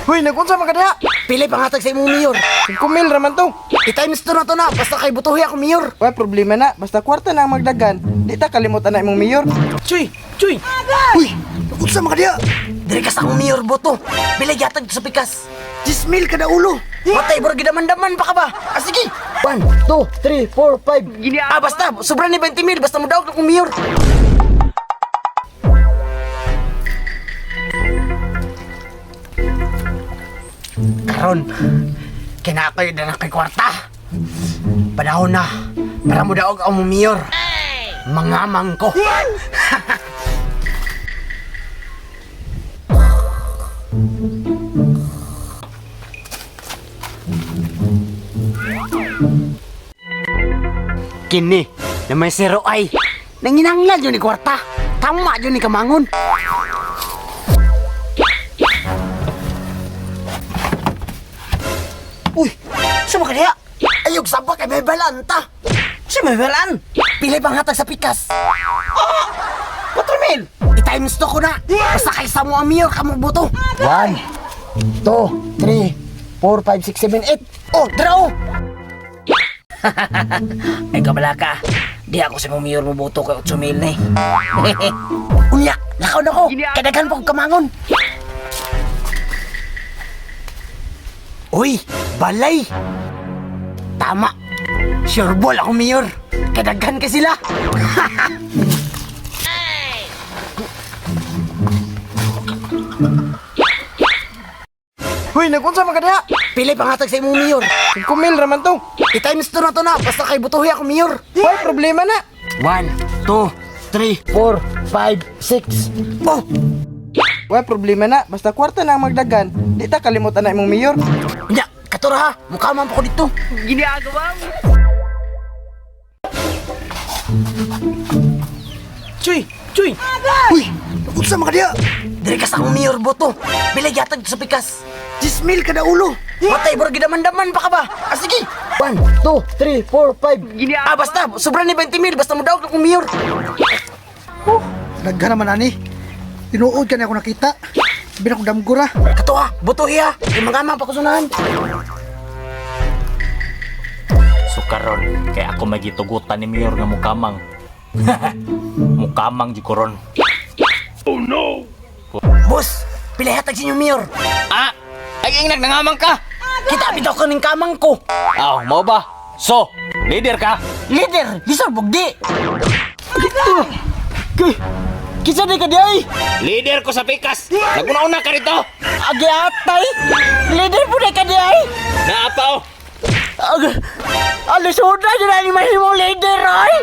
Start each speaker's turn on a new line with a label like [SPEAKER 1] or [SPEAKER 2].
[SPEAKER 1] Hoy, nagunsa man ka diha?
[SPEAKER 2] Pili pangatag sa imong mayor.
[SPEAKER 1] Kumil raman to.
[SPEAKER 2] I-times to na to na, basta kay butuhi ako mayor.
[SPEAKER 1] Wala problema na, basta kwarta na ang magdagan. Di ta kalimutan na imong mayor.
[SPEAKER 2] Chuy! Chuy!
[SPEAKER 3] Uy, nakunsa mga diya?
[SPEAKER 2] Diri ka sa akong mayor, boto. Bilag yatag sa pikas.
[SPEAKER 3] 10,000 kada ulo.
[SPEAKER 2] Matay, bro, gidaman-daman pa ka ba? Ah, sige. 1, 2, 3, 4, 5. Ah, basta, sobra ni 20,000, basta mo daw akong mayor. Karon, kinakayo na ng kay kwarta. Panahon na, para mo daog ang mayor. Mangamang ko. Kini, na may zero ay nanginanglan yun ni kwarta. Tama yun ni kamangon. Uy, saan ka niya? Ayog sabak ay may balanta. Si may balan? Pilay pang hatag sa pikas. Ah! Watermill! I-times to ko na. Basta kaysa mo ang mayor, kamong boto. 1, 2, 3, 4, 5, 6, 7, 8. Oh, draw! Ay kabala ka. Di ako sa mayor mo boto kay 8,000 na eh. Unya, lakaw na ko. Kadagan po kamangon. Uy, balay. Tama. Sure ball ako mayor. Kadagan ka sila.
[SPEAKER 1] Hoy, nagunsa man ka diha?
[SPEAKER 2] Pili pangatag sa imong mayor.
[SPEAKER 1] Kumil raman to.
[SPEAKER 2] I-times to na, basta kay butuhi ako mayor.
[SPEAKER 1] Wala problema na.
[SPEAKER 2] 1, 2, 3, 4, 5, 6. Oh,
[SPEAKER 1] Wala problema na, basta kwarta na ang magdagan. Di ta kalimutan na imong mayor.
[SPEAKER 2] nya, katura ha. Mukha man pa ko dito. Chuy! Chuy!
[SPEAKER 3] Uy, nakunsa mga diya?
[SPEAKER 2] Diri ka sa akong mayor, boto. Bilag yatag sa pikas.
[SPEAKER 3] 10,000 kada ulo.
[SPEAKER 2] Matay, bro, gidaman-daman pa ka ba? Ah, sige. 1, 2, 3, 4, 5. Ah, basta, sobra ni 20,000, basta mo daw akong mayor.
[SPEAKER 3] Nagha naman ani. Tinuod ka na ako nakita. Sabi na akong damgura.
[SPEAKER 2] Katuha, butuhi ha. Yung mga amang pakusunahan.
[SPEAKER 4] So karon, kaya ako magitugutan ni Mayor nga mukamang. Mukamang di koron.
[SPEAKER 2] Boss, pilay hatag sa inyo, mayor.
[SPEAKER 4] Ah! Ay nangamang ka!
[SPEAKER 2] Kita bitaw ka ng kamang ko.
[SPEAKER 4] Ah, mo ba? So, leader ka?
[SPEAKER 2] Leader, lisod bugdi.
[SPEAKER 1] Kisa di ka di ay?
[SPEAKER 4] Leader ko sa pikas! Naguna-una ka rito!
[SPEAKER 1] Agi atay? Leader po na ka di ay?
[SPEAKER 4] Naapaw!
[SPEAKER 1] Alisod na dyan ni mahimong leader ay?